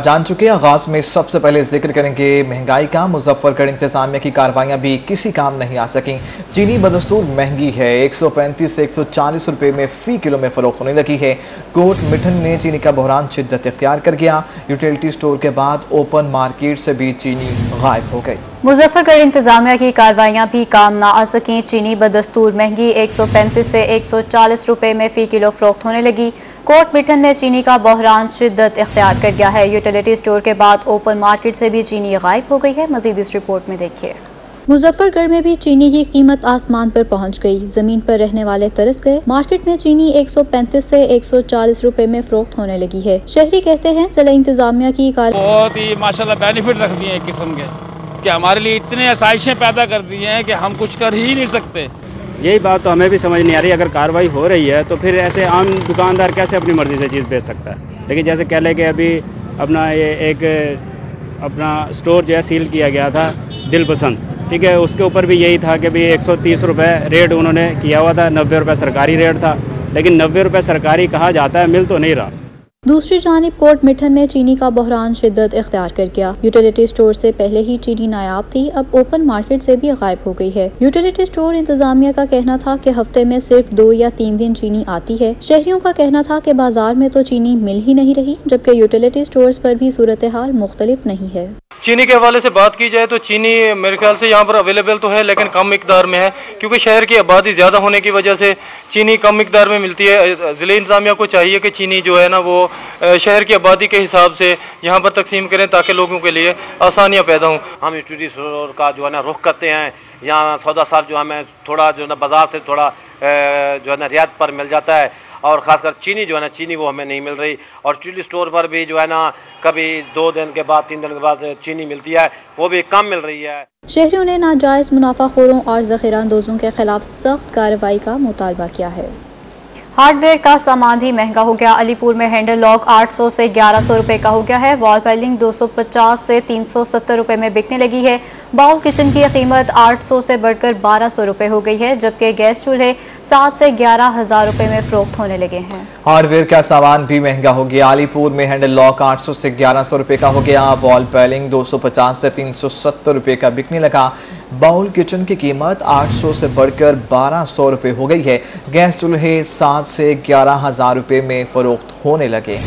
जान चुके हैं। आगाज में सबसे पहले जिक्र करेंगे महंगाई का। मुजफ्फरगढ़ इंतजामिया की कार्रवाइयां भी किसी काम नहीं आ सकी। चीनी बदस्तूर महंगी है, 135 से 140 रुपए में फी किलो में फरोख्त होने लगी है। कोट मिठन में चीनी का बहरान शिद्दत इख्तियार कर गया। यूटिलिटी स्टोर के बाद ओपन मार्केट से भी चीनी गायब हो गई। मुजफ्फरगढ़ इंतजामिया की कार्रवाइयां भी काम न आ सकी। चीनी बदस्तूर महंगी 135 से 140 रुपए में फी किलो फरोख्त होने लगी। कोट मिठन में चीनी का बहरान शिद्दत इख्तियार कर गया है। यूटिलिटी स्टोर के बाद ओपन मार्केट से भी चीनी गायब हो गई है। मजीद इस रिपोर्ट में देखिए। मुजफ्फरगढ़ में भी चीनी की कीमत आसमान पर पहुंच गई। जमीन पर रहने वाले तरस गए। मार्केट में चीनी 135 से 140 रुपए में फरोख्त होने लगी है। शहरी कहते हैं जिला इंतजामिया की बहुत ही माशाल्लाह बेनिफिट रख दिए एक किस्म के कि हमारे लिए इतने आसाइशें पैदा कर दी हैं कि हम कुछ कर ही नहीं सकते। यही बात तो हमें भी समझ नहीं आ रही। अगर कार्रवाई हो रही है तो फिर ऐसे आम दुकानदार कैसे अपनी मर्जी से चीज़ बेच सकता है। लेकिन जैसे कह लें कि अभी अपना ये एक अपना स्टोर जो है सील किया गया था दिल पसंद, ठीक है, उसके ऊपर भी यही था कि भी 130 रुपये रेट उन्होंने किया हुआ था। 90 रुपये सरकारी रेट था, लेकिन 90 रुपये सरकारी कहा जाता है, मिल तो नहीं रहा। दूसरी जानिब कोट मिठन में चीनी का बहरान शिद्दत इख्तियार कर गया। यूटिलिटी स्टोर से पहले ही चीनी नायाब थी, अब ओपन मार्केट से भी गायब हो गई है। यूटिलिटी स्टोर इंतजामिया का कहना था कि हफ्ते में सिर्फ 2 या 3 दिन चीनी आती है। शहरियों का कहना था कि बाजार में तो चीनी मिल ही नहीं रही, जबकि यूटिलिटी स्टोर्स पर भी सूरत हाल मुख्तलिफ नहीं है। चीनी के हवाले से बात की जाए तो चीनी मेरे ख्याल से यहाँ पर अवेलेबल तो है, लेकिन कम मिकदार में है, क्योंकि शहर की आबादी ज़्यादा होने की वजह से चीनी कम मिकदार में मिलती है। ज़िले इंतजामिया को चाहिए कि चीनी जो है ना वो शहर की आबादी के हिसाब से यहाँ पर तकसीम करें ताकि लोगों के लिए आसानियाँ पैदा हों। हम यूटिलिटी स्टोर का जो है ना रुख करते हैं। यहाँ सौदा साहब जो हमें थोड़ा जो है ना बाजार से थोड़ा जो है ना रियायत पर मिल जाता है, और ख़ासकर चीनी जो है ना चीनी वो हमें नहीं मिल रही। और यूटिलिटी स्टोर पर भी जो है ना कभी 2 दिन के बाद 3 दिन के बाद चीनी मिलती है, वो भी कम मिल रही है। शहरियों ने नाजायज मुनाफाखोरों और ज़ख़ीरा अंदोज़ों के खिलाफ सख्त कार्रवाई का मुतालबा किया है। हार्डवेयर का सामान भी महंगा हो गया। अलीपुर में हैंडल लॉक 800 से 1100 रुपए का हो गया है। वॉल पेलिंग 250 से 370 रुपए में बिकने लगी है। बाउल किचन की कीमत 800 से बढ़कर 1200 रुपए हो गई है, जबकि गैस चूल्हे 7 से 11 हजार रुपए में फरोख्त होने लगे हैं। हार्डवेयर का सामान भी महंगा हो गया। अलीपुर में हैंडल लॉक 800 से 1100 रुपए का हो गया। वॉल पेलिंग 250 से 370 रुपए का बिकने लगा। बाउल किचन की कीमत 800 से बढ़कर 1200 रुपए हो गई है। गैस चूल्हे 7 से 11 हजार रुपए में फरोख्त होने लगे।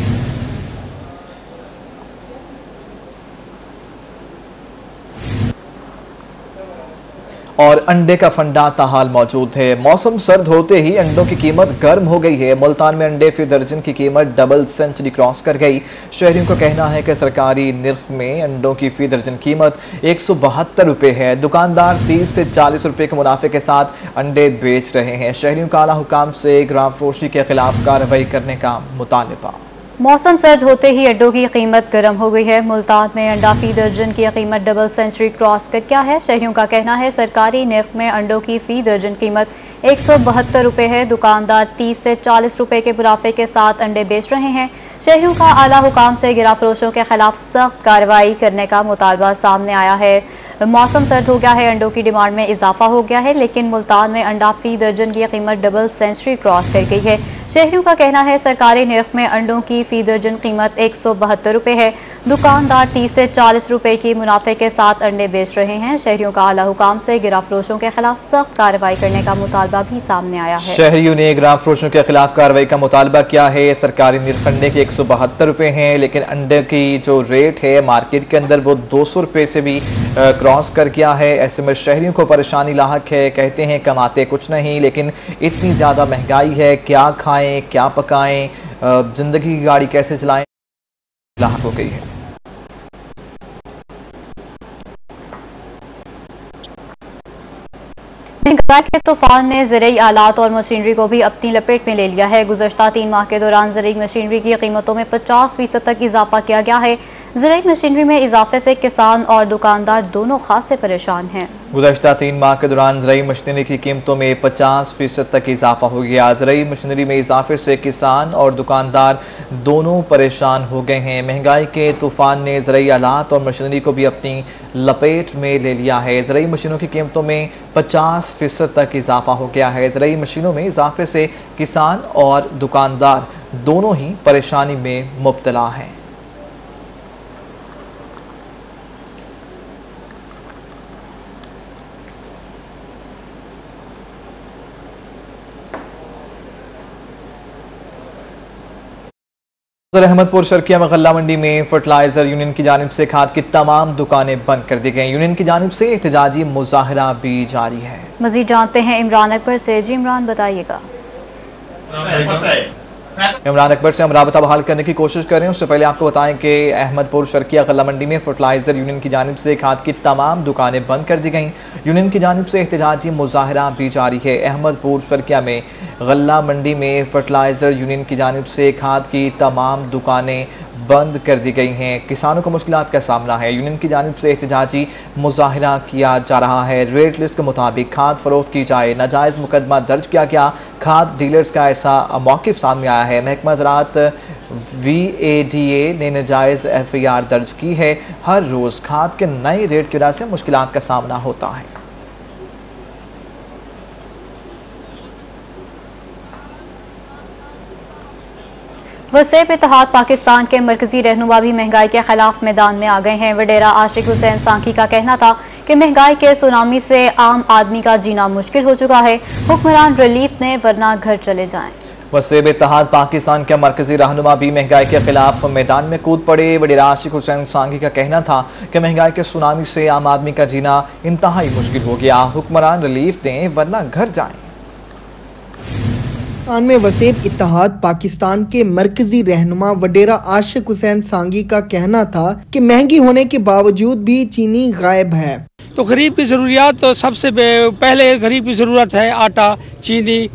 और अंडे का फंडा ताहाल मौजूद है। मौसम सर्द होते ही अंडों की कीमत गर्म हो गई है। मुल्तान में अंडे फी दर्जन की कीमत डबल सेंचुरी क्रॉस कर गई। शहरियों का कहना है कि सरकारी निर्ख में अंडों की फी दर्जन कीमत 172 रुपए है। दुकानदार 30 से 40 रुपए के मुनाफे के साथ अंडे बेच रहे हैं। शहरियों का आला हुकाम से ग्राम फरोशी के खिलाफ कार्रवाई करने का मुतालबा। मौसम सर्द होते ही अंडों की कीमत गर्म हो गई है। मुल्तान में अंडा फी दर्जन की कीमत डबल सेंचुरी क्रॉस कर गया है। शहरियों का कहना है सरकारी निर्ख में अंडों की फी दर्जन कीमत 172 रुपए है। दुकानदार 30 से 40 रुपए के मुनाफे के साथ अंडे बेच रहे हैं। शहरियों का आला हुकाम से गिरा फरोशों के खिलाफ सख्त कार्रवाई करने का मुतालबा सामने आया है। मौसम सर्द हो गया है, अंडों की डिमांड में इजाफा हो गया है, लेकिन मुल्तान में अंडा फी दर्जन की कीमत डबल सेंचुरी क्रॉस कर गई है। शहरियों का कहना है सरकारी निर्ख में अंडों की फी दर्जन कीमत 172 रुपए है। दुकानदार 30 से 40 रुपए की मुनाफे के साथ अंडे बेच रहे हैं। शहरियों का आला हुकाम से गिरा फरोशों के खिलाफ सख्त कार्रवाई करने का मुतालबा भी सामने आया है। शहरियों ने गिरा फरोशों के खिलाफ कार्रवाई का मुतालबा किया है। सरकारी निर्ख अंडे के 172 रुपए हैं, लेकिन अंडे की जो रेट है मार्केट के अंदर वो 200 रुपए से भी क्रॉस कर गया है। ऐसे में शहरियों को परेशानी लाहक है। कहते हैं कमाते कुछ नहीं, लेकिन इतनी ज्यादा महंगाई है, क्या खाएं क्या पकाएं, जिंदगी की गाड़ी कैसे चलाएं, लाहक हो गई है। महंगाई के तूफान ने ज़राई आलात और मशीनरी को भी अपनी लपेट में ले लिया है। गुज़श्ता 3 माह के दौरान ज़राई मशीनरी की कीमतों में 50% तक इजाफा किया गया है। ज़राई मशीनरी में इजाफे से किसान और दुकानदार दोनों खासे परेशान हैं। गुज़श्ता 3 माह के दौरान ज़राई मशीनरी की कीमतों में 50% तक इजाफा हो गया। ज़राई मशीनरी में इजाफे से किसान और दुकानदार दोनों परेशान हो गए हैं। महंगाई के तूफान ने ज़राई आलात और मशीनरी को भी अपनी लपेट में ले लिया है। ज़राई मशीनों की कीमतों में 50% तक इजाफा हो गया है। ज़राई मशीनों में इजाफे से किसान और दुकानदार दोनों ही परेशानी में मुब्तला हैं। अहमदपुर शर्किया में गल्ला मंडी में फर्टिलाइजर यूनियन की जानिब से खाद की तमाम दुकानें बंद कर दी गई। यूनियन की जानिब से एहतजाजी मुजाहरा भी जारी है। मजीद जानते हैं इमरान अकबर से। जी इमरान, बताइएगा। इमरान अकबर से हम राबता बहाल करने की कोशिश कर रहे हैं। उससे पहले आपको बताएं कि अहमदपुर शर्किया गल्ला मंडी में फर्टिलाइजर यूनियन की जानिब से खाद की तमाम दुकानें बंद कर दी गई। यूनियन की जानिब से एहतजाजी मुजाहरा भी जारी है। अहमदपुर शर्किया में गल्ला मंडी में फर्टिलाइजर यूनियन की जानिब से खाद की तमाम दुकानें बंद कर दी गई हैं। किसानों को मुश्किलात का सामना है। यूनियन की जानिब से एहतजाजी मुजाहरा किया जा रहा है। रेट लिस्ट के मुताबिक खाद फरोख्त की जाए, नाजायज मुकदमा दर्ज किया गया। खाद डीलर्स का ऐसा मौक़िफ़ सामने आया है। महकमा ज़राअत VADA ने नाजायज FIR दर्ज की है। हर रोज़ खाद के नए रेट की वजह से मुश्किलात का सामना होता है। वसेब इत्तेहाद पाकिस्तान के मरकजी रहनुमा भी महंगाई के खिलाफ मैदान में आ गए हैं। वडेरा आशिक हुसैन सांकी का कहना था कि महंगाई के सुनामी से आम आदमी का जीना मुश्किल हो चुका है। हुक्मरान रिलीफ ने वरना घर चले जाएं। वसेब इत्तेहाद पाकिस्तान के मरकजी रहनुमा भी महंगाई के खिलाफ मैदान में कूद पड़े। वडेरा आशिक हुसैन सांकी का कहना था कि महंगाई के सुनामी से आम आदमी का जीना इंतहाई मुश्किल हो गया। हुक्मरान रिलीफ दें वरना घर जाएं। पाकिस्तान में वसेब इत्तेहाद पाकिस्तान के मरकजी रहनुमा वडेरा आशिक हुसैन सांगी का कहना था कि महंगी होने के बावजूद भी चीनी गायब है। तो गरीब की जरूरियात तो सबसे पहले गरीब की जरूरत है आटा, चीनी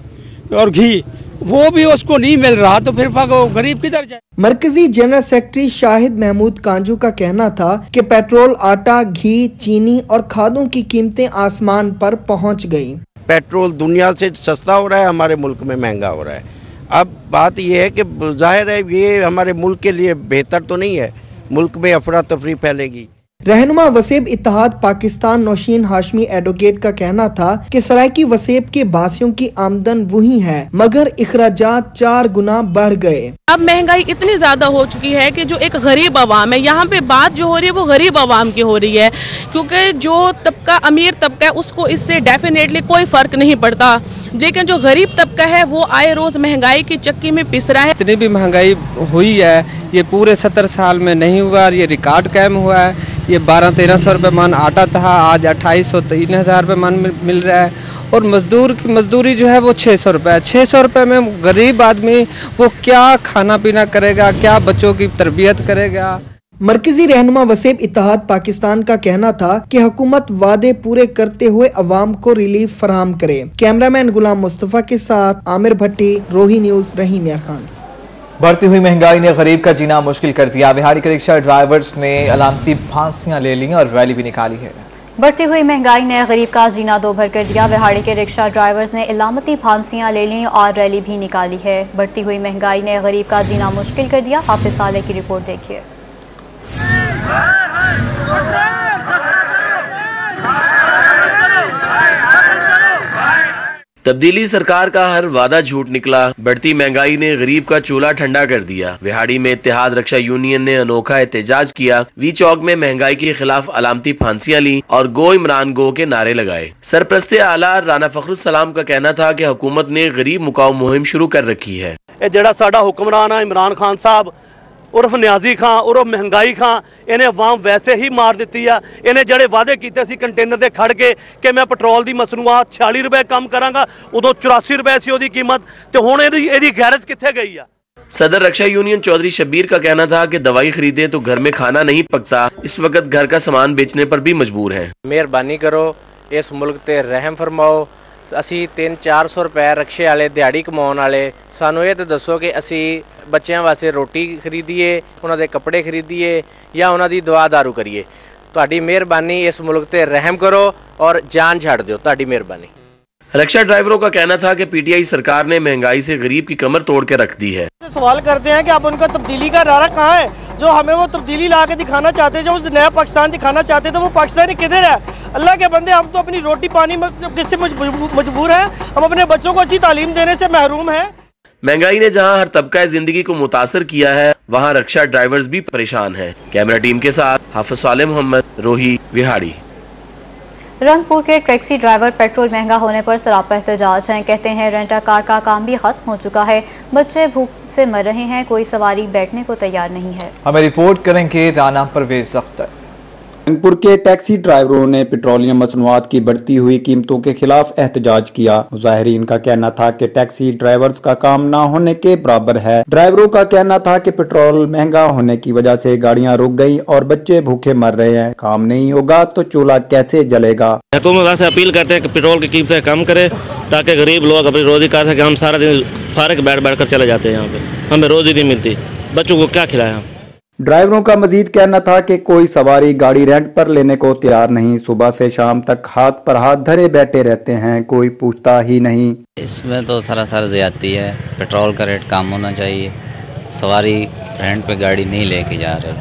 और घी, वो भी उसको नहीं मिल रहा तो फिर गरीब किधर जाए। मरकजी जनरल सेक्रेटरी शाहिद महमूद कांजू का कहना था कि पेट्रोल, आटा, घी, चीनी और खादों की कीमतें आसमान पर पहुंच गई। पेट्रोल दुनिया से सस्ता हो रहा है, हमारे मुल्क में महंगा हो रहा है। अब बात यह है कि जाहिर है ये हमारे मुल्क के लिए बेहतर तो नहीं है, मुल्क में अफरा तफरी फैलेगी। रहनुमा वसेब इत्तेहाद पाकिस्तान नौशीन हाशमी एडवोकेट का कहना था कि सरायकी वसेब के बासियों की आमदन वही है मगर इखराजात 4 गुना बढ़ गए। अब महंगाई इतनी ज्यादा हो चुकी है कि जो एक गरीब आवाम है, यहाँ पे बात जो हो रही है वो गरीब आवाम की हो रही है, क्योंकि जो तबका अमीर तबका है उसको इससे डेफिनेटली कोई फर्क नहीं पड़ता, लेकिन जो गरीब तबका है वो आए रोज महंगाई की चक्की में पिस रहा है। इतनी भी महंगाई हुई है ये पूरे 70 साल में नहीं हुआ और ये रिकॉर्ड कायम हुआ है। ये 1200-1300 रुपये मन आटा था, आज 2800-3000 रुपये मन मिल रहा है और मजदूर की मजदूरी जो है वो 600 रुपये। 600 रुपये में गरीब आदमी वो क्या खाना पीना करेगा, क्या बच्चों की तरबियत करेगा। मरकजी रहनुमा वसेब इत्तेहाद पाकिस्तान का कहना था कि हुकूमत वादे पूरे करते हुए अवाम को रिलीफ फराहम करे। कैमरामैन गुलाम मुस्तफा के साथ आमिर भट्टी, रोही न्यूज, रहीम यार खान। बढ़ती हुई महंगाई ने गरीब का जीना मुश्किल कर दिया। बिहाड़ी के रिक्शा ड्राइवर्स ने अलामती फांसियां ले ली और रैली भी निकाली है। बढ़ती हुई महंगाई ने गरीब का जीना दो भर कर दिया। बिहाड़ी के रिक्शा ड्राइवर्स ने इलामती फांसियां ले ली और रैली भी निकाली है। बढ़ती हुई महंगाई ने गरीब का जीना मुश्किल कर दिया। हाफिज साले की रिपोर्ट देखिए। तब्दीली सरकार का हर वादा झूठ निकला। बढ़ती महंगाई ने गरीब का चूल्हा ठंडा कर दिया। बिहाड़ी में इत्तेहाद रक्षा यूनियन ने अनोखा एहतजाज किया। वी चौक में महंगाई के खिलाफ अलामती फांसियां ली और गो इमरान गो के नारे लगाए। सरप्रस्ते आला राना फखरुसलाम का कहना था कि हुकूमत ने गरीब मुकाओ मुहिम शुरू कर रखी है। ਜਿਹੜਾ ਸਾਡਾ ਹੁਕਮਰਾਨ ਹੈ इमरान खान साहब उर्फ न्याजी खान उर्फ महंगाई खान, इन्हें अवाम वैसे ही मार दी है। इन्हें जड़े वादे किए सी कंटेनर से खड़ के कि मैं पेट्रोल की मसनूआत 46 रुपए कम करांगा, उदों 84 रुपए सी ओदी कीमत, तो हुण इहदी गैरत कित्थे गई है। सदर रक्षा यूनियन चौधरी शब्बीर का कहना था कि दवाई खरीदे तो घर में खाना नहीं पकता, इस वक्त घर का सामान बेचने पर भी मजबूर है। मेहरबानी करो, इस मुल्क ते रहम फरमाओ। असी 300-400 रुपए रक्शे वाले दिहाड़ी कमाने वाले, सानू ये तो दसो कि असी बच्चों वास्ते रोटी खरीदीए, उन्होंने कपड़े खरीदीए या उन्होंने दवा दारू करिए। तुहाडी मेहरबानी, इस मुल्क ते रहम करो और जान छाड़ दो, तुहाडी मेहरबानी। रक्षा ड्राइवरों का कहना था कि पीटीआई सरकार ने महंगाई से गरीब की कमर तोड़ के रख दी है। सवाल करते हैं कि आप उनका तब्दीली का नारा कहाँ है, जो हमें वो तब्दीली ला के दिखाना चाहते, जो उस नया पाकिस्तान दिखाना चाहते थे, वो पाकिस्तान किधर है। अल्लाह के बंदे, हम तो अपनी रोटी पानी में किससे मजबूर हैं, हम अपने बच्चों को अच्छी तालीम देने से महरूम हैं। महंगाई ने जहां हर तबका जिंदगी को मुतासर किया है, वहां रक्षा ड्राइवर्स भी परेशान हैं। कैमरा टीम के साथ हाफिज साले मोहम्मद, रोही, बिहाड़ी। रंगपुर के टैक्सी ड्राइवर पेट्रोल महंगा होने पर सरापा एहतजाज हैं। कहते हैं रेंटा कार का काम भी खत्म हो चुका है, बच्चे भूख से मर रहे हैं, कोई सवारी बैठने को तैयार नहीं है। हमें रिपोर्ट करेंगे राना परवेज अख्तर। रंगपुर के टैक्सी ड्राइवरों ने पेट्रोलियम मसनूआत की बढ़ती हुई कीमतों के खिलाफ एहतजाज किया। मुजाहिरीन का कहना था कि टैक्सी ड्राइवर्स का काम ना होने के बराबर है। ड्राइवरों का कहना था कि पेट्रोल महंगा होने की वजह से गाड़ियां रुक गई और बच्चे भूखे मर रहे हैं। काम नहीं होगा तो चूल्हा कैसे जलेगा। हुकूमत से अपील करते हैं कि पेट्रोल की कीमतें कम करे ताकि गरीब लोग अपनी रोजी कर सके। हम सारा दिन फारग बैठ कर चले जाते हैं, यहाँ पे हमें रोजी नहीं मिलती, बच्चों को क्या खिलाएं हम। ड्राइवरों का मजीद कहना था कि कोई सवारी गाड़ी रेंट पर लेने को तैयार नहीं। सुबह से शाम तक हाथ पर हाथ धरे बैठे रहते हैं, कोई पूछता ही नहीं। इसमें तो सरासर ज्यादती है। पेट्रोल का रेट कम होना चाहिए। सवारी रेंट पे गाड़ी नहीं लेके जा रहे,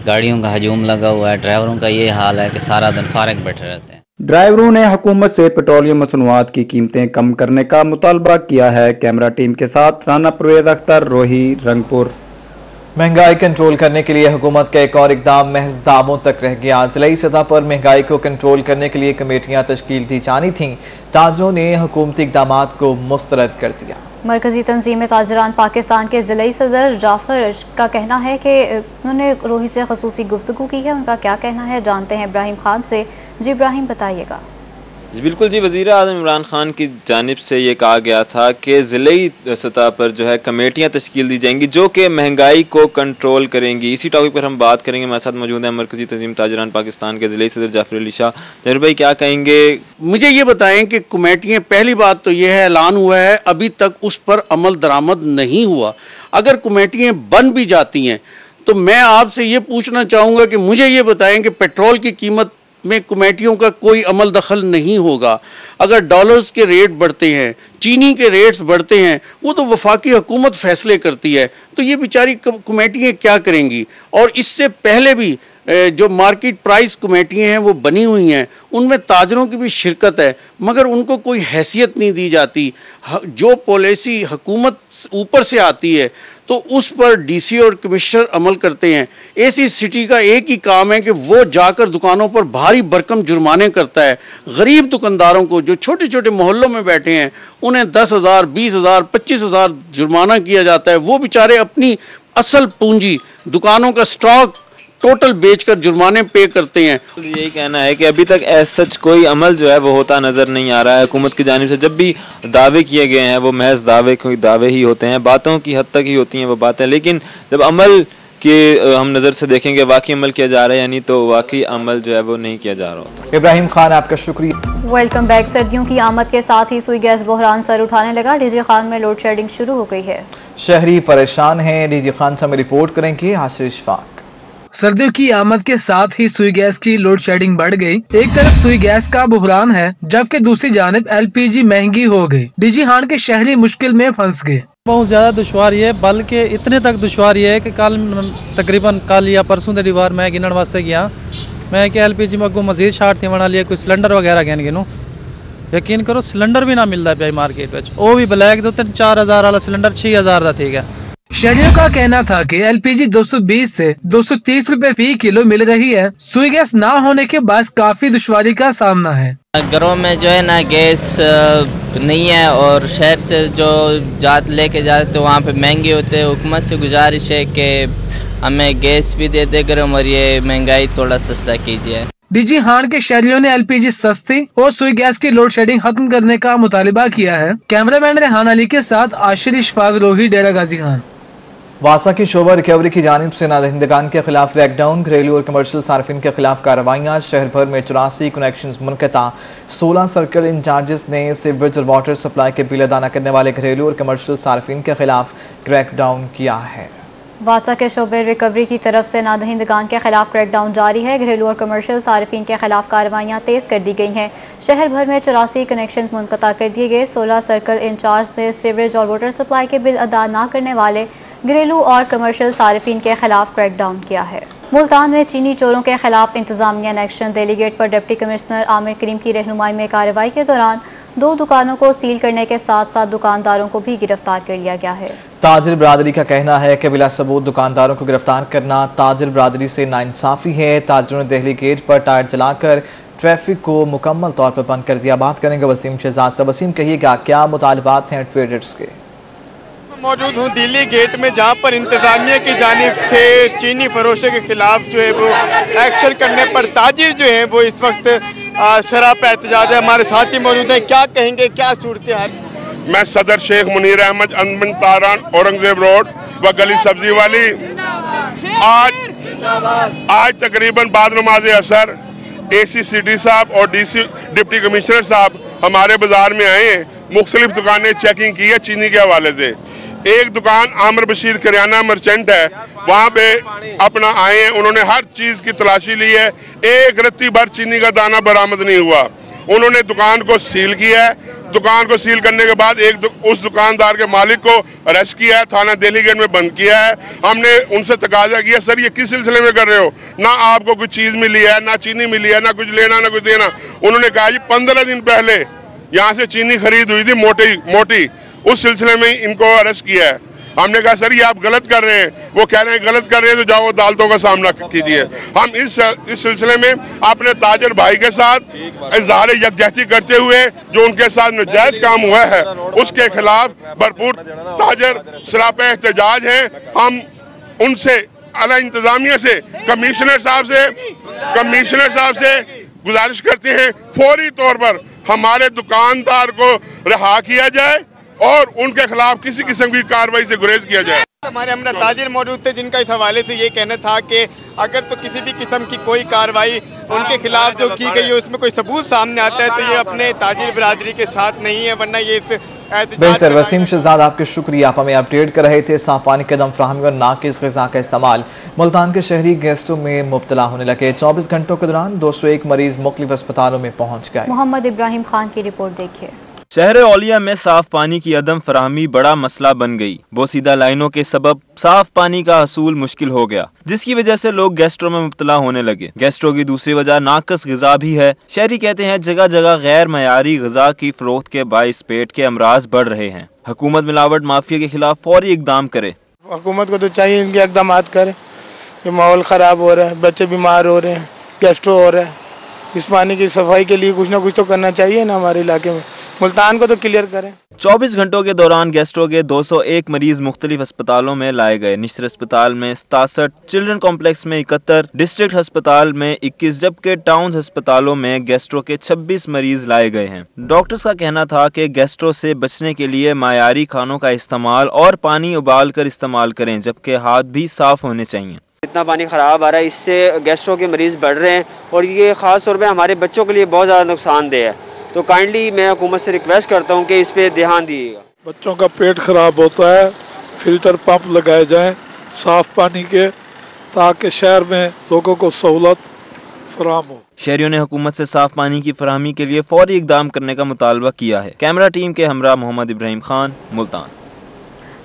गाड़ियों का हजूम लगा हुआ है। ड्राइवरों का ये हाल है कि सारा दिन फारग बैठे रहते हैं। ड्राइवरों ने हुकूमत से पेट्रोलियम मसनूआत की कीमतें कम करने का मुतालबा किया है। कैमरा टीम के साथ राना परवेज अख्तर, रोही, रंगपुर। महंगाई कंट्रोल करने के लिए हुकूमत का एक और इकदाम महज दावों तक रह गया। जिलाई सतह पर महंगाई को कंट्रोल करने के लिए कमेटियां तश्कील दी जानी थीं। ताजरों ने हुकूमती इकदाम को मुस्तरद कर दिया। मरकजी तंजीम ताजरान पाकिस्तान के जिलाई सदर जाफर का कहना है कि उन्होंने रोही से खसूसी गुफ्तगू की है। उनका क्या कहना है जानते हैं इब्राहिम खान से। जी इब्राहिम बताइएगा। बिल्कुल जी, वज़ीर आज़म इमरान खान की जानिब से ये कहा गया था कि ज़िलाई सतह पर जो है कमेटियां तश्कील दी जाएंगी जो कि महंगाई को कंट्रोल करेंगी। इसी टॉपिक पर हम बात करेंगे। हमारे साथ मौजूद है मरकजी तंजीम ताजरान पाकिस्तान के ज़िलाई सदर जाफर अली शाह। जाफर भाई क्या कहेंगे? मुझे ये बताएं कि कमेटियां, पहली बात तो यह है ऐलान हुआ है, अभी तक उस पर अमल दरामद नहीं हुआ। अगर कमेटियां बन भी जाती हैं तो मैं आपसे ये पूछना चाहूँगा कि मुझे ये बताएं कि पेट्रोल की कीमत में कमेटियों का कोई अमल दखल नहीं होगा। अगर डॉलर्स के रेट बढ़ते हैं, चीनी के रेट्स बढ़ते हैं, वो तो वफाकी हुकूमत फैसले करती है, तो ये बेचारी कमेटियां क्या करेंगी। और इससे पहले भी जो मार्केट प्राइस कमेटियां हैं वो बनी हुई हैं, उनमें ताजरों की भी शिरकत है, मगर उनको कोई हैसियत नहीं दी जाती। जो पॉलिसी हुकूमत ऊपर से आती है तो उस पर डीसी और कमिश्नर अमल करते हैं। एसी सिटी का एक ही काम है कि वो जाकर दुकानों पर भारी भरकम जुर्माने करता है। गरीब दुकानदारों को जो छोटे छोटे मोहल्लों में बैठे हैं उन्हें 10,000, 20,000, 25,000 जुर्माना किया जाता है। वो बेचारे अपनी असल पूंजी, दुकानों का स्टॉक टोटल बेचकर जुर्माने पे करते हैं। यही कहना है कि अभी तक ऐसा सच कोई अमल जो है वो होता नजर नहीं आ रहा है हुकूमत की जानिब से। जब भी दावे किए गए हैं वो महज दावे ही होते हैं, बातों की हद तक ही होती हैं वो बातें, लेकिन जब अमल के हम नजर से देखेंगे वाकई अमल किया जा रहा है यानी तो वाकई अमल जो है वो नहीं किया जा रहा होता। इब्राहिम खान आपका शुक्रिया। Welcome back. सर्दियों की आमद के साथ ही सुई गैस बहरान सर उठाने लगा। डीजी खान में लोड शेडिंग शुरू हो गई है। शहरी परेशान हैं। डीजी खान से हमें रिपोर्ट करेंगे हासिर इशफाक। सर्दियों की आमद के साथ ही सुई गैस की लोड शेडिंग बढ़ गई। एक तरफ सुई गैस का बुहरान है जबकि दूसरी जानिब एलपीजी महंगी हो गई। डीजी खान के शहरी मुश्किल में फंस गए। बहुत ज्यादा दुश्वारी है, बल्कि इतने तक दुश्वारी है कि कल तकरीबन कल या परसों दी बार मैं गिनन वास्ते गया, मैं कि एलपीजी में अगू मजीद शार्ट थी बना लिया, कोई सिलेंडर वगैरह गहन गिनू, यकीन करो सिलेंडर भी ना मिलता पाया मार्केट में। वो भी ब्लैक 4,000 वाला सिलेंडर 6,000 का ठीक है। शहरियों का कहना था कि एलपीजी 220 से 230 रुपए फी किलो मिल रही है। सुई गैस ना होने के बाद काफी दुश्वारी का सामना है। घरों में जो है ना गैस नहीं है और शहर से जो जात लेके जाते तो वहाँ पे महंगे होते हैं। हुकूमत से गुजारिश है कि हमें गैस भी दे दे गरम और ये महंगाई थोड़ा सस्ता कीजिए। डीजी खान के शहरियों ने एलपीजी सस्ती और सुई गैस की लोड शेडिंग खत्म करने का मुतालिबा किया है। कैमरामैन रेहान अली के साथ आशिर इशफाक, रोही, डेरा गाजी खान। वासा की शोबा रिकवरी की जानिब से नादहिंदगान के खिलाफ क्रैकडाउन, घरेलू और कमर्शियल सार्फिन के खिलाफ कार्रवाइयाँ। शहर भर में 84 कनेक्शन मुनक़ता। 16 सर्कल इंचार्जेस ने सीवरेज और वाटर सप्लाई के बिल अदा न करने वाले घरेलू और कमर्शियल सार्फिन के खिलाफ क्रैकडाउन किया है। वासा के शोबे रिकवरी की तरफ से नादहिंदगान के खिलाफ क्रैकडाउन जारी है। घरेलू और कमर्शियल सार्फिन के खिलाफ कार्रवाइयाँ तेज कर दी गई हैं। शहर भर में 84 कनेक्शन मुनक़ता कर दिए गए। 16 सर्कल इंचार्ज ने सीवरेज और वाटर सप्लाई के बिल अदा न करने वाले घरेलू और कमर्शियल सार्फिन के खिलाफ क्रैकडाउन किया है। मुल्तान में चीनी चोरों के खिलाफ इंतजामिया ने एक्शन। डेलीगेट पर डिप्टी कमिश्नर आमिर करीम की रहनुमाई में कार्रवाई के दौरान 2 दुकानों को सील करने के साथ साथ दुकानदारों को भी गिरफ्तार कर लिया गया है। ताजिर बरादरी का कहना है कि बिला सबूत दुकानदारों को गिरफ्तार करना ताजिर बरादरी से नाइंसाफी है। ताजिरों ने दिल्ली गेट पर टायर जलाकर ट्रैफिक को मुकम्मल तौर पर बंद कर दिया। बात करेंगे वसीम शहजाद से। वसीम, कहिएगा क्या मुतालबात हैं ट्रेडर्स के? मौजूद हूँ दिल्ली गेट में, जहाँ पर इंतजामिया की जानिब से चीनी फरोशों के खिलाफ जो है वो एक्शन करने पर ताजिर जो है वो इस वक्त शराब पे एहतजाज है। हमारे साथ ही मौजूद हैं, क्या कहेंगे, क्या सूरत हाल? मैं सदर शेख मुनीर अहमद अनबन तारान औरंगजेब रोड व गली सब्जी वाली आज तकरीबन बाद नमाज असर एसी सिटी साहब और डीसी डिप्टी कमिश्नर साहब हमारे बाजार में आए हैं। मुख्तलिफ दुकानें चेकिंग की है चीनी के हवाले से। एक दुकान आमिर बशीर करियाना मर्चेंट है, वहां पे अपना आए हैं, उन्होंने हर चीज की तलाशी ली है, एक रत्ती भर चीनी का दाना बरामद नहीं हुआ। उन्होंने दुकान को सील किया है। दुकान को सील करने के बाद उस दुकानदार के मालिक को अरेस्ट किया है, थाना दिल्ली गेट में बंद किया है। हमने उनसे तकाजा किया, सर ये किस सिलसिले में कर रहे हो? ना आपको कुछ चीज मिली है, ना चीनी मिली है, ना कुछ लेना ना कुछ देना। उन्होंने कहा जी 15 दिन पहले यहाँ से चीनी खरीद हुई थी मोटी, उस सिलसिले में इनको अरेस्ट किया है। हमने कहा सर ये आप गलत कर रहे हैं। वो कह रहे हैं गलत कर रहे हैं तो जाओ अदालतों का सामना कीजिए। हम इस सिलसिले में अपने ताजर भाई के साथ इजहार यकजहती करते हुए जो उनके साथ नाजायज काम हुआ है उसके खिलाफ भरपूर ताजर सरापा एहतजाज हैं। हम उनसे आला इंतजामिया से कमिश्नर साहब से गुजारिश करते हैं फौरी तौर पर हमारे दुकानदार को रिहा किया जाए और उनके खिलाफ किसी किस्म की कार्रवाई से गुरेज किया जाए। हमारे हमरा ताजिर मौजूद थे जिनका इस हवाले से ये कहना था कि अगर तो किसी भी किस्म की कोई कार्रवाई उनके खिलाफ जो की गई है उसमें कोई सबूत सामने आता है तो ये अपने ताजिर बिरादरी के साथ नहीं है, वरना ये इस बेहतर। वसीम शहजाद आपके शुक्रिया, आप हमें अपडेट कर रहे थे। साफ पानी के दम फ्राहमी और नाकिस ग़िज़ा का इस्तेमाल। मुल्तान के शहरी गेस्टों में मुब्तला होने लगे। 24 घंटों के दौरान 201 मरीज मुख्तलिफ अस्पतालों में पहुंच गए। मोहम्मद इब्राहिम खान की रिपोर्ट देखिए। शहर औलिया में साफ पानी की अदम फराहमी बड़ा मसला बन गई। बोसीदा लाइनों के सबब साफ पानी का हसूल मुश्किल हो गया, जिसकी वजह से लोग गैस्ट्रो में मुब्तला होने लगे। गैस्ट्रो की दूसरी वजह नाकस ग़िज़ा भी है। शहरी कहते हैं जगह जगह गैर मयारी ग़िज़ा की फरोख्त के बाइस पेट के अमराज बढ़ रहे हैं। हुकूमत मिलावट माफिया के खिलाफ फौरी इकदाम करे। हुकूमत को तो चाहिए इनके इकदाम करे। ये माहौल खराब हो रहा है, बच्चे बीमार हो रहे हैं, गैस्ट्रो हो रहा है। इस पानी की सफाई के लिए कुछ ना कुछ तो करना चाहिए ना हमारे इलाके में। मुल्तान को तो क्लियर करें। 24 घंटों के दौरान गैस्ट्रो के 201 मरीज मुख्तलिफ अस्पतालों में लाए गए। निश्र अस्पताल में 67, चिल्ड्रन कॉम्प्लेक्स में 71, डिस्ट्रिक्ट अस्पताल में 21 जबकि टाउन अस्पतालों में गैस्ट्रो के 26 मरीज लाए गए हैं। डॉक्टर्स का कहना था कि गैस्ट्रो से बचने के लिए मायारी खानों का इस्तेमाल और पानी उबाल कर इस्तेमाल करें, जबकि हाथ भी साफ होने चाहिए। इतना पानी खराब आ रहा है, इससे गैस्ट्रो के मरीज बढ़ रहे हैं और ये खास तौर पे हमारे बच्चों के लिए बहुत ज़्यादा नुकसानदेह है। तो काइंडली मैं हुकूमत से रिक्वेस्ट करता हूँ कि इस पे ध्यान दीजिएगा। बच्चों का पेट खराब होता है, फिल्टर पंप लगाए जाएं साफ पानी के, ताकि शहर में लोगों को सहूलत फराहम हो। शहरियों ने हुकूमत से साफ पानी की फराहमी के लिए फौरी इकदाम करने का मुतालबा किया है। कैमरा टीम के हमरा मोहम्मद इब्राहिम खान, मुल्तान।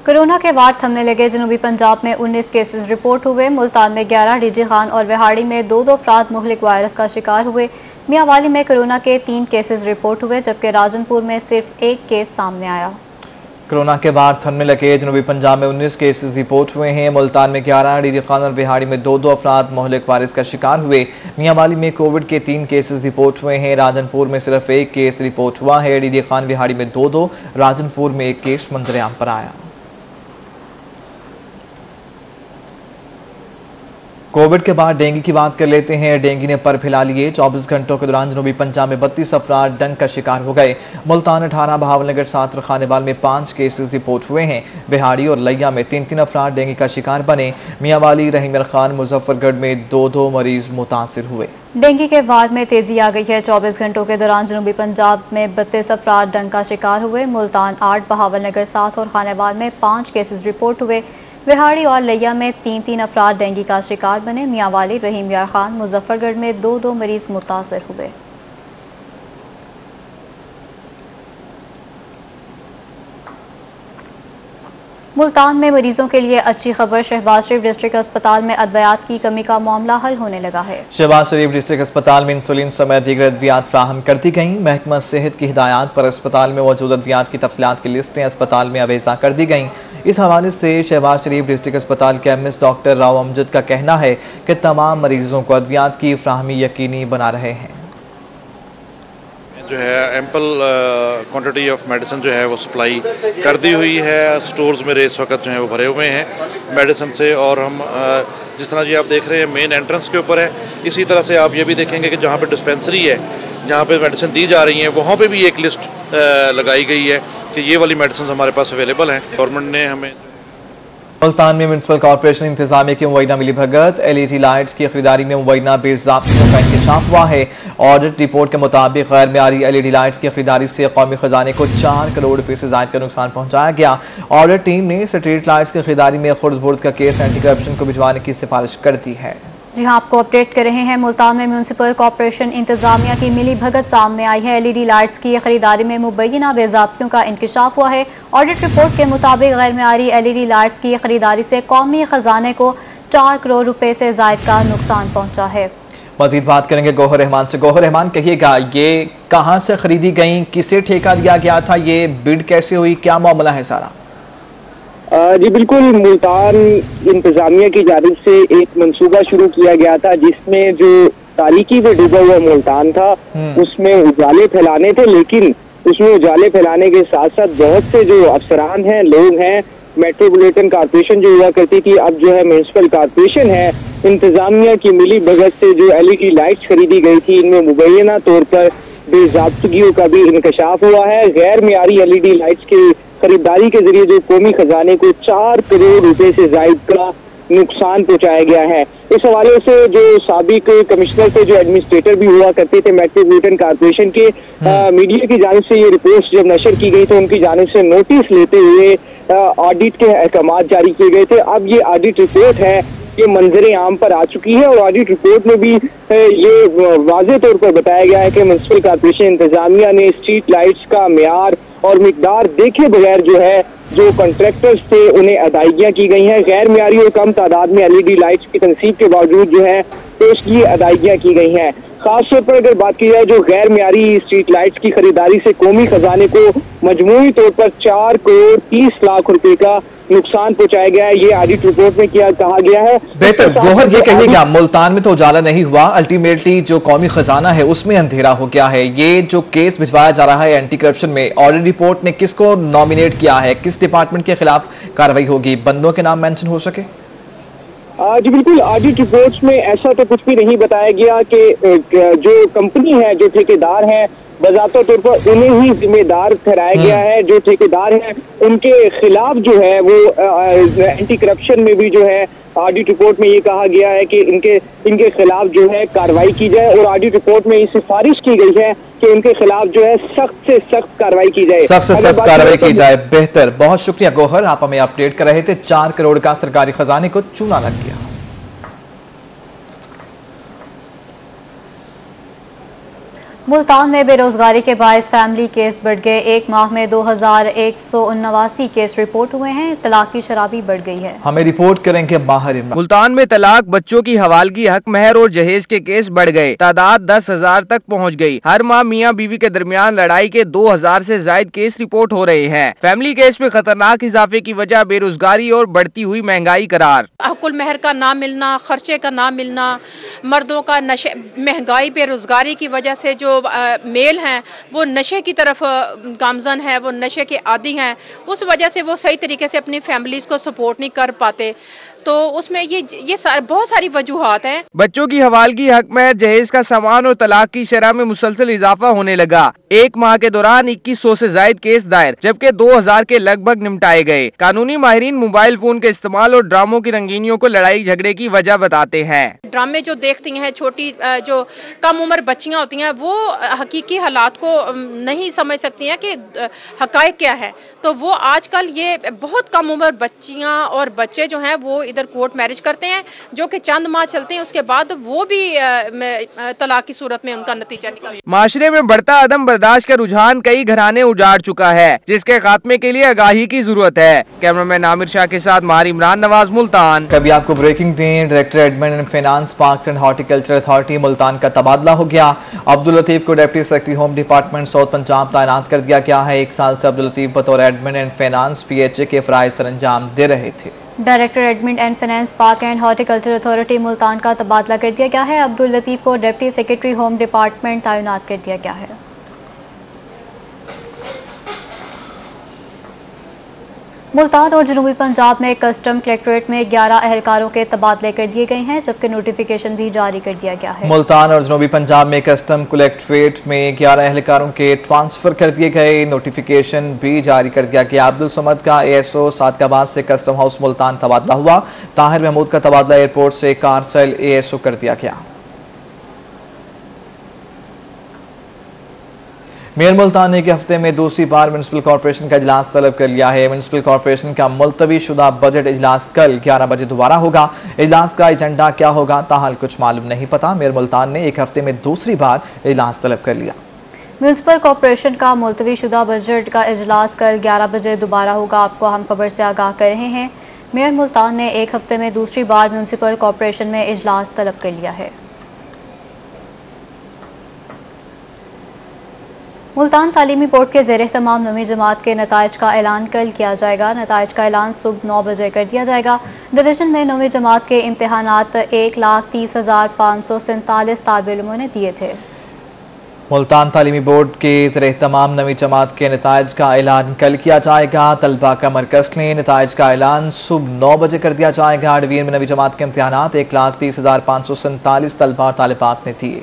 कोरोना के वार थमने लगे। जनूबी पंजाब में 19 केसेस रिपोर्ट हुए। मुल्तान में 11, डीजी खान और विहाड़ी में 2 अफराद मुहलिक वायरस का शिकार हुए। मियांवाली में कोरोना के 3 केसेस रिपोर्ट हुए, जबकि राजनपुर में सिर्फ 1 केस सामने आया। कोरोना के वार थमने लगे। जनूबी पंजाब में 19 केसेस रिपोर्ट हुए हैं। मुल्तान में 11, डीजी खान और बिहाड़ी में 2 अफराद मुहलिक वायरस का शिकार हुए। मियांवाली में कोविड के 3 केसेस रिपोर्ट हुए हैं। राजनपुर में सिर्फ 1 केस रिपोर्ट हुआ है। डीजी खान बिहाड़ी में 2, राजनपुर में 1 केस मंजरेआम पर आया। कोविड के बाद डेंगू की बात कर लेते हैं। डेंगू ने पर फैला लिए। 24 घंटों के दौरान जनूबी पंजाब में 32 अफराद डंक का शिकार हो गए। मुल्तान 18, बहावलनगर 7 और खानेवाल में 5 केसेस रिपोर्ट हुए हैं। बिहाड़ी और लिया में 3 अफराद डेंगू का शिकार बने। मियांवाली, रहीम खान, मुजफ्फरगढ़ में 2 मरीज मुतासिर हुए। डेंगू के वार में तेजी आ गई है। 24 घंटों के दौरान जनूबी पंजाब में 32 अफराद डंक का शिकार हुए। मुल्तान 8, बहावलनगर 7 और खानेवाल में 5 केसेस रिपोर्ट हुए। बिहाड़ी और लिया में 3 अफराद डेंगू का शिकार बने। मियांवाली, रहीम खान, मुजफ्फरगढ़ में 2 मरीज मुतासर हुए। मुल्तान में मरीजों के लिए अच्छी खबर। शहबाज शरीफ डिस्ट्रिक्ट अस्पताल में अद्वियात की कमी का मामला हल होने लगा है। शहबाज शरीफ डिस्ट्रिक्ट अस्पताल में इंसुलिन समेत दीगर अद्वियात फ्राहम कर दी गई। महकमा सेहत की हिदायत पर अस्पताल में मौजूद अद्वियात की तफसीलात की लिस्टें अस्पताल में अवेजा कर दी गई। इस हवाले से शहबाज शरीफ डिस्ट्रिक्ट अस्पताल के एमएस डॉक्टर राव अमजद का कहना है कि तमाम मरीजों को अद्वियात की फ्राहमी यकीनी बना रहे हैं। जो है एम्पल क्वांटिटी ऑफ मेडिसिन जो है वो सप्लाई कर दी हुई है। स्टोर्स मेरे इस वक्त जो है वो भरे हुए हैं मेडिसिन से। और हम जिस तरह जी आप देख रहे हैं मेन एंट्रेंस के ऊपर है, इसी तरह से आप ये भी देखेंगे कि जहाँ पे डिस्पेंसरी है, जहाँ पे मेडिसिन दी जा रही हैं, वहाँ पे भी एक लिस्ट लगाई गई है कि ये वाली मेडिसिन हमारे पास अवेलेबल हैं। गवर्नमेंट ने हमें मुल्तान में म्युनिसिपल कॉर्पोरेशन इंतजामिया की मुबैना मिलीभगत, एलईडी लाइट्स की खरीदारी में मुबैना बेज़ाब्तियों का इंकशाफ हुआ है। ऑडिट रिपोर्ट के मुताबिक गैर मेयारी एलईडी लाइट्स की खरीदारी से कौमी खजाने को 4 करोड़ रुपए से ज्यादा का नुकसान पहुंचाया गया। ऑडिट टीम ने स्ट्रीट लाइट्स की खरीदारी में खुर्द बुर्द का केस एंटी करप्शन को भिजवाने की सिफारिश कर दी है। जी हाँ, आपको अपडेट कर रहे हैं। मुल्तान में म्युनिसिपल कॉर्पोरेशन इंतजामिया की मिली भगत सामने आई है। एलईडी लाइट्स की खरीदारी में मुबैना बेज़ाब्तियों का इंकशाफ हुआ है। ऑडिट रिपोर्ट के मुताबिक गैर मेयारी एलईडी लाइट्स की खरीदारी से कौमी खजाने को 4 करोड़ रुपए से ज्यादा का नुकसान पहुंचा है। मजीद बात करेंगे गौहर रहमान से। गौहर रहमान, कहिएगा ये कहां से खरीदी गई, किसे ठेका दिया गया था, ये बिड कैसे हुई, क्या मामला है सारा? जी बिल्कुल, मुल्तान इंतजामिया की जानिब से एक मंसूबा शुरू किया गया था जिसमें जो तारीकी में डूबा हुआ मुल्तान था उसमें उजाले फैलाने थे, लेकिन उसमें उजाले फैलाने के साथ साथ बहुत से जो अफसरान हैं, लोग हैं, मेट्रोपॉलिटन कॉर्पोरेशन जो हुआ करती थी अब जो है म्युनिसिपल कॉर्पोरेशन है, इंतजामिया की मिली भगत से जो एलईडी लाइट्स खरीदी गई थी इनमें मुबैना तौर पर बेज़ाब्तगियों का भी इंकशाफ हुआ है। गैर मेयारी एलईडी लाइट्स की खरीदारी के जरिए जो कौमी खजाने को 4 करोड़ रुपए से जायद का नुकसान पहुंचाया गया है। इस हवाले से जो साबिक कमिश्नर थे, जो एडमिनिस्ट्रेटर भी हुआ करते थे मेट्रोपॉलिटन कॉर्पोरेशन के, मीडिया की जानिब से ये रिपोर्ट्स जब नशर की गई तो उनकी जानिब से नोटिस लेते हुए ऑडिट के अहकाम जारी किए गए थे। अब ये ऑडिट रिपोर्ट है, ये मंजर आम पर आ चुकी है और ऑडिट रिपोर्ट में भी ये वाज़ेह तौर पर बताया गया है कि म्युनिसिपल कॉर्पोरेशन इंतजामिया ने स्ट्रीट लाइट्स का मेयार और मिकदार देखे बगैर जो है जो कॉन्ट्रैक्टर्स थे उन्हें अदायगियां की गई हैं। गैर मेयारी और कम तादाद में एलईडी लाइट्स की तनसीब के बावजूद जो है पेश की अदायगियां की गई हैं। खासतौर पर अगर बात की जाए जो गैर मेयारी स्ट्रीट लाइट्स की खरीदारी से कौमी खजाने को मजमूई तौर पर 4 करोड़ 30 लाख रुपए का नुकसान पहुंचाया गया है, ये ऑडिट रिपोर्ट में कहा गया है। बेहतर गौहर ये कहिएगा, मुल्तान में तो उजाला नहीं हुआ, अल्टीमेटली जो कौमी खजाना है उसमें अंधेरा हो गया है। ये जो केस भिजवाया जा रहा है एंटी करप्शन में, ऑडिट रिपोर्ट ने किसको नॉमिनेट किया है, किस डिपार्टमेंट के खिलाफ कार्रवाई होगी, बंदों के नाम मेंशन हो सके? जी बिल्कुल, ऑडिट रिपोर्ट्स में ऐसा तो कुछ भी नहीं बताया गया कि जो कंपनी है, जो ठेकेदार है, बजाते तौर पर उन्हें ही जिम्मेदार ठहराया गया है। जो ठेकेदार हैं उनके खिलाफ जो है वो एंटी करप्शन में भी जो है ऑडिट रिपोर्ट में ये कहा गया है कि इनके खिलाफ जो है कार्रवाई की जाए और ऑडिट रिपोर्ट में ये सिफारिश की गई है कि उनके खिलाफ जो है सख्त से सख्त कार्रवाई की जाए, सख्त से सख्त कार्रवाई की जाए। बेहतर, बहुत शुक्रिया गौहर, आप हमें अपडेट कर रहे थे। 4 करोड़ का सरकारी खजाने को चूना लग गया। मुल्तान में बेरोजगारी के बायस फैमिली केस बढ़ गए। एक माह में 2179 केस रिपोर्ट हुए हैं। तलाक की शराबी बढ़ गई है। हमें रिपोर्ट करेंगे माहिर। मुल्तान में तलाक, बच्चों की हवालगी, हक महर और जहेज के केस बढ़ गए। तादाद 10,000 तक पहुंच गई। हर माह मियां बीवी के दरमियान लड़ाई के 2000 से ज्यादा केस रिपोर्ट हो रहे हैं। फैमिली केस में खतरनाक इजाफे की वजह बेरोजगारी और बढ़ती हुई महंगाई करार। हकुल महर का ना मिलना, खर्चे का ना मिलना, मर्दों का नशे, महंगाई, बेरोजगारी की वजह से जो मेल हैं वो नशे की तरफ गामजन है, वो नशे के आदी हैं, उस वजह से वो सही तरीके से अपनी फैमिलीज को सपोर्ट नहीं कर पाते। तो उसमें बहुत सारी वजूहात हैं। बच्चों की हवालगी, हक महर, जहेज का सामान और तलाक की शरह में मुसलसल इजाफा होने लगा। एक माह के दौरान 2100 से ज्यादा केस दायर, जबकि 2000 के लगभग निपटाए गए। कानूनी माहिरीन मोबाइल फोन के इस्तेमाल और ड्रामों की रंगीनियों को लड़ाई झगड़े की वजह बताते हैं। ड्रामे जो देखती हैं, छोटी जो कम उम्र बच्चियां होती हैं, वो हकीकी हालात को नहीं समझ सकती हैं कि हकायक क्या है। तो वो आजकल ये बहुत कम उम्र बच्चियां और बच्चे जो हैं वो इधर कोर्ट मैरिज करते हैं, जो कि चंद माह चलते हैं, उसके बाद वो भी तलाक की सूरत में उनका नतीजा निकलता है। माशरे में बढ़ता अदम बर्दाश्त का रुझान कई घराने उजाड़ चुका है, जिसके खात्मे के लिए आगाही की जरूरत है। कैमरामैन आमिर शाह के साथ मार इमरान नवाज, मुल्तान। कभी आपको ब्रेकिंग दें, director admin and finance parks and horticulture authority Multan का तबादला हो गया। अब्दुल लतीफ को deputy secretary home department south Punjab तैनात कर दिया गया है। 1 साल से अब्दुल लतीफ बतौर एडमिन एंड फाइनेंस PHA के फराइज सर अंजाम दे रहे थे। Director admin and finance park and horticulture authority Multan का तबादला कर दिया गया है। अब्दुल लतीफ को डिप्टी सेक्रेटरी होम डिपार्टमेंट तैनात कर दिया गया है। मुल्तान और जनूबी पंजाब में कस्टम कलेक्ट्रेट में 11 एहलकारों के तबादले कर दिए गए हैं, जबकि नोटिफिकेशन भी जारी कर दिया गया है। मुल्तान और जनूबी पंजाब में कस्टम कलेक्ट्रेट में 11 एहलकारों के ट्रांसफर कर दिए गए, नोटिफिकेशन भी जारी कर दिया गया। अब्दुल समद का ASO सादकाबाद से कस्टम हाउस मुल्तान तबादला हुआ। ताहिर महमूद का तबादला एयरपोर्ट से कारसेल ASO कर दिया गया। मेयर मुल्तान ने एक हफ्ते में दूसरी बार म्यूनिसिपल कॉर्पोरेशन का इजलास तलब कर लिया है। म्यूनिसिपल कॉर्पोरेशन का मुलतवी शुदा बजट इजलास कल 11 बजे दोबारा होगा। इजलास का एजेंडा क्या होगा ताहाल कुछ मालूम नहीं पता। मेयर मुल्तान ने एक हफ्ते में दूसरी बार इजलास तलब कर लिया। म्यूनिसिपल कॉर्पोरेशन का मुलतवी शुदा बजट का इजलास कल 11 बजे दोबारा होगा। आपको हम खबर से आगाह कर रहे हैं। मेयर मुल्तान ने एक हफ्ते में दूसरी बार म्यूनिसिपल कॉर्पोरेशन में इजलास तलब कर लिया है। मुल्तान तालीमी बोर्ड के ज़ेर तमाम 9वीं जमात के नताइज का ऐलान कल किया जाएगा। नताइज का ऐलान सुबह 9 बजे कर दिया जाएगा। डिवीजन में 9वीं जमात के इम्तिहानात 1,30,547 तालिब इल्मों ने दिए थे। मुल्तान तालीमी बोर्ड के ज़ेर तमाम 9वीं जमात के नताइज का ऐलान कल किया जाएगा। तलबा का मरकज ने नताइज का ऐलान सुबह 9 बजे कर दिया जाएगा। डिवीजन में 9वीं जमात के इम्तिहानात 1,30,547 तलबा तालिबात ने दिए।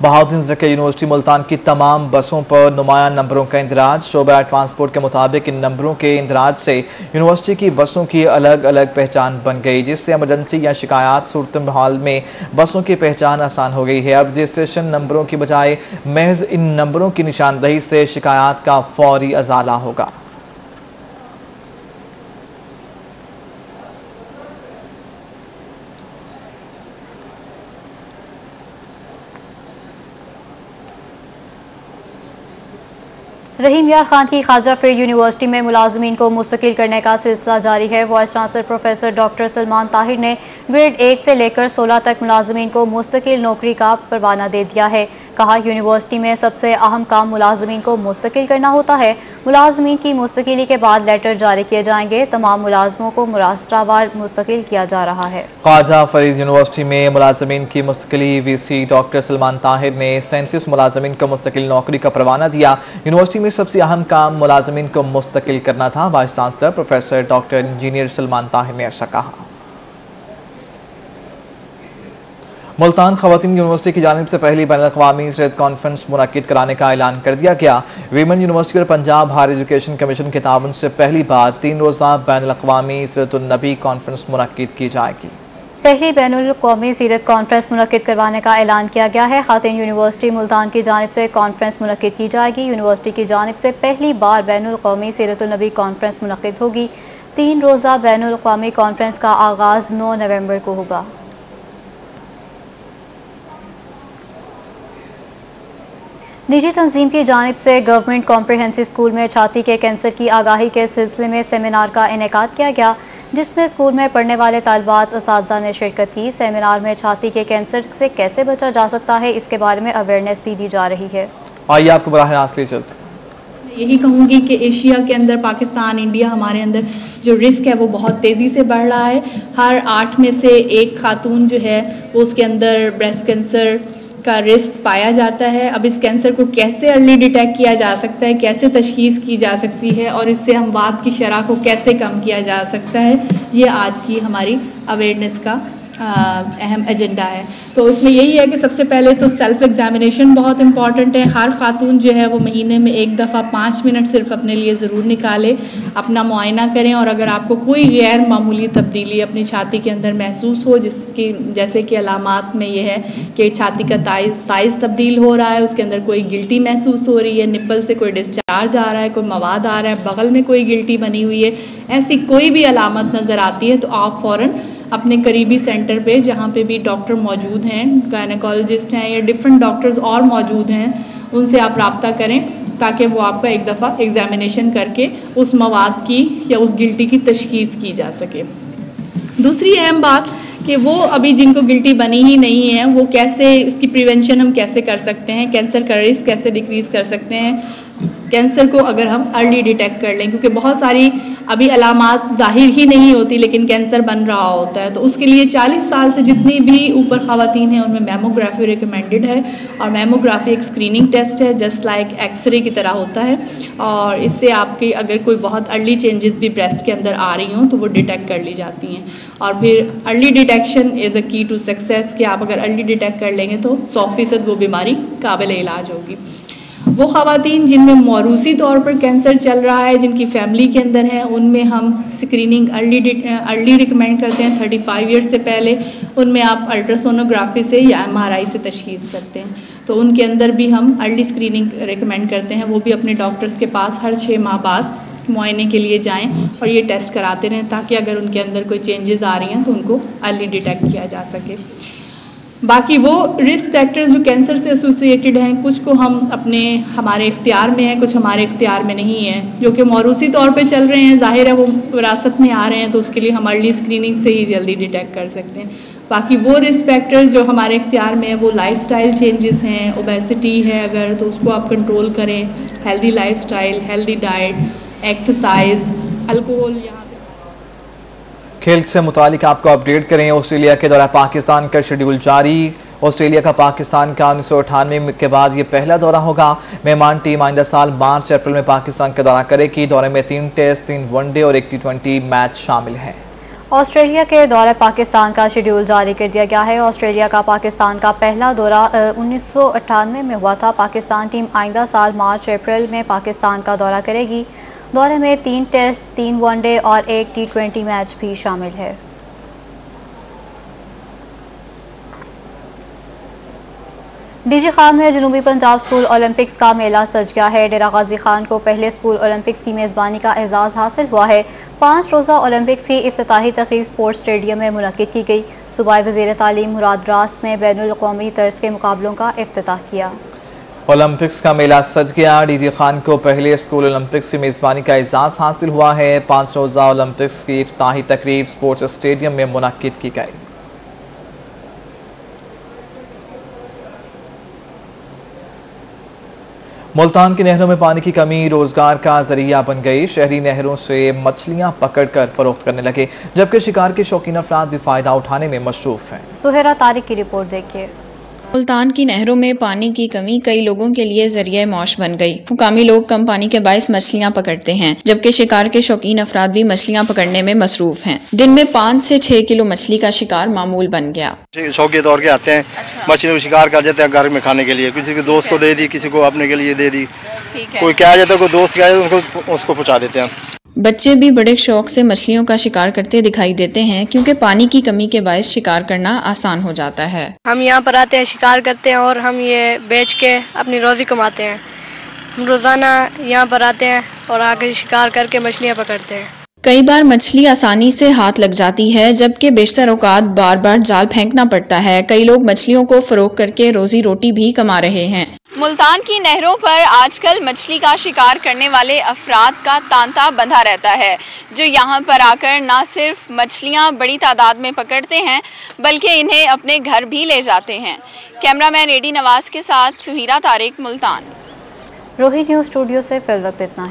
बहाउद्दीन ज़कीर यूनिवर्सिटी मुल्तान की तमाम बसों पर नुमायां नंबरों का इंदराज। शोबा ट्रांसपोर्ट के मुताबिक इन नंबरों के इंदराज से यूनिवर्सिटी की बसों की अलग अलग पहचान बन गई, जिससे इमरजेंसी या शिकायत सूरत हाल में बसों की पहचान आसान हो गई है। अब रजिस्ट्रेशन नंबरों की बजाय महज इन नंबरों की निशानदही से शिकायत का फौरी अजाला होगा। रहीम यार खान की ख्वाजा फरीद यूनिवर्सिटी में मुलाजमीन को मुस्तकिल करने का सिलसिला जारी है। Vice chancellor professor doctor Salman Tahir ने ग्रेड 1 से लेकर 16 तक मुलाजमीन को मुस्तकिल नौकरी का परवाना दे दिया है। कहा, यूनिवर्सिटी में सबसे अहम काम मुलाजमीन को मुस्तकिल करना होता है। मुलाजमीन की मुस्तकिली के बाद लेटर जारी किए जाएंगे। तमाम मुलाजमों को मुरासरावार मुस्तकिल किया जा रहा है। ख्वाजा फरीद यूनिवर्सिटी में मुलाजमीन की मुस्तकिली VC डॉक्टर सलमान ताहिर ने 37 मुलाजमीन को मुस्तकिल नौकरी का परवाना दिया। यूनिवर्सिटी में सबसे अहम काम मुलाजमीन को मुस्तकिल करना था। Vice chancellor professor doctor engineer Salman Tahir ने ऐसा कहा। मुल्तान खवातीन यूनिवर्सिटी की जानिब से पहली बैनुल-अक़वामी सिरत कॉन्फ्रेंस मुनक्किद कराने का ऐलान कर दिया गया। वीमेन यूनिवर्सिटी और पंजाब हायर एजुकेशन कमीशन के ताउन से पहली बार 3 रोज़ा बैनुल-अक़वामी सिरत-उन-नबी कॉन्फ्रेंस मुनक्किद की जाएगी। पहली बैनुल-अक़वामी सीरत कॉन्फ्रेंस मुनक्किद करवाने का ऐलान किया गया है। खातिन यूनिवर्सिटी मुल्तान की जानिब से कॉन्फ्रेंस मुनक्किद की जाएगी। यूनिवर्सिटी की जानिब से पहली बार बैनुल-अक़वामी सीरत-उन-नबी कॉन्फ्रेंस मुनक्किद होगी। 3 रोज़ा बैनुल-अक़वामी कॉन्फ्रेंस का आगाज 9 नवंबर को होगा। निजी तंजीम की जानिब से गवर्नमेंट कॉम्प्रिहेंसिव स्कूल में छाती के कैंसर की आगाही के सिलसिले में सेमिनार का इनेकाद किया गया, जिसमें स्कूल में पढ़ने वाले तालिबात असातिज़ा ने शिरकत की। सेमिनार में छाती के कैंसर से कैसे बचा जा सकता है, इसके बारे में अवेयरनेस भी दी जा रही है। आइए आपको बराह रास्त ले चलते हैं। यही कहूँगी कि एशिया के अंदर पाकिस्तान, इंडिया, हमारे अंदर जो रिस्क है वो बहुत तेज़ी से बढ़ रहा है। हर 8 में से 1 खातून जो है वो उसके अंदर ब्रेस्ट कैंसर का रिस्क पाया जाता है। अब इस कैंसर को कैसे अर्ली डिटेक्ट किया जा सकता है, कैसे तशखीस की जा सकती है और इससे अमवात की शरह को कैसे कम किया जा सकता है, ये आज की हमारी अवेयरनेस का अहम एजेंडा है। तो उसमें यही है कि सबसे पहले तो सेल्फ एग्जामिनेशन बहुत इंपॉर्टेंट है। हर खातून जो है वो महीने में 1 दफ़ा 5 मिनट सिर्फ अपने लिए ज़रूर निकाले, अपना मुआयना करें और अगर आपको कोई गैर मामूली तब्दीली अपनी छाती के अंदर महसूस हो, जिसकी जैसे कि अलामात में ये है कि छाती का साइज़ तब्दील हो रहा है, उसके अंदर कोई गिल्टी महसूस हो रही है, निप्पल से कोई डिस्चार्ज आ रहा है, कोई मवाद आ रहा है, बगल में कोई गिल्टी बनी हुई है, ऐसी कोई भी अलामत नज़र आती है तो आप फ़ौरन अपने करीबी सेंटर पे जहाँ पे भी डॉक्टर मौजूद हैं, गायनेकोलॉजिस्ट हैं या डिफरेंट डॉक्टर्स और मौजूद हैं, उनसे आप रब्ता करें ताकि वो आपका एक दफ़ा एग्जामिनेशन करके उस मवाद की या उस गिल्टी की तशखीस की जा सके। दूसरी अहम बात कि वो अभी जिनको गिल्टी बनी ही नहीं है वो कैसे इसकी प्रिवेंशन हम कैसे कर सकते हैं, कैंसर का रिस्क कैसे डिक्रीज कर सकते हैं, कैंसर को अगर हम अर्ली डिटेक्ट कर लें, क्योंकि बहुत सारी अभी अलामात जाहिर ही नहीं होती लेकिन कैंसर बन रहा होता है। तो उसके लिए 40 साल से जितनी भी ऊपर खवातीन हैं उनमें मैमोग्राफी रिकमेंडेड है। और मैमोग्राफी एक स्क्रीनिंग टेस्ट है, जस्ट लाइक एक्सरे की तरह होता है। और इससे आपकी अगर कोई बहुत अर्ली चेंजेस भी ब्रेस्ट के अंदर आ रही हों तो वो डिटेक्ट कर ली जाती हैं। और फिर अर्ली डिटेक्शन इज़ अ की टू सक्सेस, कि आप अगर अर्ली डिटेक्ट कर लेंगे तो 100% वो बीमारी काबिल इलाज होगी। वो खवातीन जिनमें मौरूसी तौर पर कैंसर चल रहा है, जिनकी फैमिली के अंदर है, उनमें हम स्क्रीनिंग अर्ली रिकमेंड करते हैं 35 ईयर्स से पहले। उनमें आप अल्ट्रासोनोग्राफी से या MRI से तशखीस करते हैं। तो उनके अंदर भी हम अर्ली स्क्रीनिंग रिकमेंड करते हैं। वो भी अपने डॉक्टर्स के पास हर 6 माह बाद मुआयने के लिए जाएं और ये टेस्ट कराते रहें, ताकि अगर उनके अंदर कोई चेंजेस आ रही हैं तो उनको अर्ली डिटेक्ट किया जा सके। बाकी वो रिस्क फैक्टर्स जो कैंसर से एसोसिएटेड हैं, कुछ को हम हमारे इख्तियार में हैं, कुछ हमारे इख्तियार में नहीं है। जो कि मौरूसी तौर पे चल रहे हैं, जाहिर है वो विरासत में आ रहे हैं, तो उसके लिए हम अर्ली स्क्रीनिंग से ही जल्दी डिटेक्ट कर सकते हैं। बाकी वो रिस्क फैक्टर्स जो हमारे इख्तियार में है, वो लाइफस्टाइल चेंजेस हैं, ओबेसिटी है अगर, तो उसको आप कंट्रोल करें, healthy lifestyle, healthy diet, exercise, alcohol. खेल से मुतालिक आपको अपडेट करें। ऑस्ट्रेलिया के दौरा पाकिस्तान का शेड्यूल जारी। ऑस्ट्रेलिया का पाकिस्तान का 1998 के बाद ये पहला दौरा होगा। मेहमान टीम आइंदा साल मार्च अप्रैल में पाकिस्तान का दौरा करेगी। दौरे में 3 टेस्ट, 3 वनडे और 1 T20 मैच शामिल है। ऑस्ट्रेलिया के दौरे पाकिस्तान का शेड्यूल जारी कर दिया गया है। ऑस्ट्रेलिया का पाकिस्तान का पहला दौरा 1998 में हुआ था। पाकिस्तान टीम आइंदा साल मार्च अप्रैल में पाकिस्तान का दौरा करेगी। दौरे में 3 टेस्ट, 3 वनडे और 1 T20 मैच भी शामिल है। डीजी खान में जनूबी पंजाब स्कूल ओलंपिक्स का मेला सज गया है। डेरा गाजी खान को पहले स्कूल ओलंपिक्स की मेजबानी का एजाज हासिल हुआ है। 5 रोज़ा ओलंपिक्स की इफ्तिताही तकरीब स्पोर्ट्स स्टेडियम में मुनक्किद की गई। सूबाई वज़ीर तालीम मुराद रास ने बैनुल अक़वामी तर्ज के मुकाबलों का इफ्तिताह किया। ओलंपिक्स का मेला सज गया। डीजी खान को पहले स्कूल ओलंपिक्स की मेजबानी का एजाज हासिल हुआ है। 5 रोज़ा ओलंपिक्स की इफ्तिताही तकरीब स्पोर्ट्स स्टेडियम में मुनक्किद की गई। मुल्तान की नहरों में पानी की कमी रोजगार का जरिया बन गई। शहरी नहरों से मछलियां पकड़कर फरोख्त करने लगे, जबकि शिकार के शौकीन अफराद भी फायदा उठाने में मशरूफ हैं। सुहेरा तारिक की रिपोर्ट देखिए। मुल्तान की नहरों में पानी की कमी कई लोगों के लिए जरिया मौश बन गई। मुकामी लोग कम पानी के बायस मछलियां पकड़ते हैं, जबकि शिकार के शौकीन अफराद भी मछलियां पकड़ने में मसरूफ हैं। दिन में 5 से 6 किलो मछली का शिकार मामूल बन गया। शौक के तौर के आते हैं, मछली को शिकार कर जाते हैं घर में खाने के लिए। किसी को दोस्त को दे दी, किसी को अपने के लिए दे दी। कोई क्या जाता है, कोई दोस्त क्या उसको पहुँचा देते हैं। बच्चे भी बड़े शौक से मछलियों का शिकार करते दिखाई देते हैं, क्योंकि पानी की कमी के बायस शिकार करना आसान हो जाता है। हम यहाँ पर आते हैं, शिकार करते हैं और हम ये बेच के अपनी रोजी कमाते हैं। हम रोजाना यहाँ पर आते हैं और आके शिकार करके मछलियाँ पकड़ते हैं। कई बार मछली आसानी से हाथ लग जाती है, जबकि बेशतर औकात बार बार जाल फेंकना पड़ता है। कई लोग मछलियों को फरोख्त करके रोजी रोटी भी कमा रहे हैं। मुल्तान की नहरों पर आजकल मछली का शिकार करने वाले अफराद का तांता बंधा रहता है, जो यहाँ पर आकर न सिर्फ मछलियाँ बड़ी तादाद में पकड़ते हैं, बल्कि इन्हें अपने घर भी ले जाते हैं। कैमरामैन एडी नवाज के साथ सुहीरा तारिक, मुल्तान। रोही न्यूज स्टूडियो से फिल वक्त इतना है।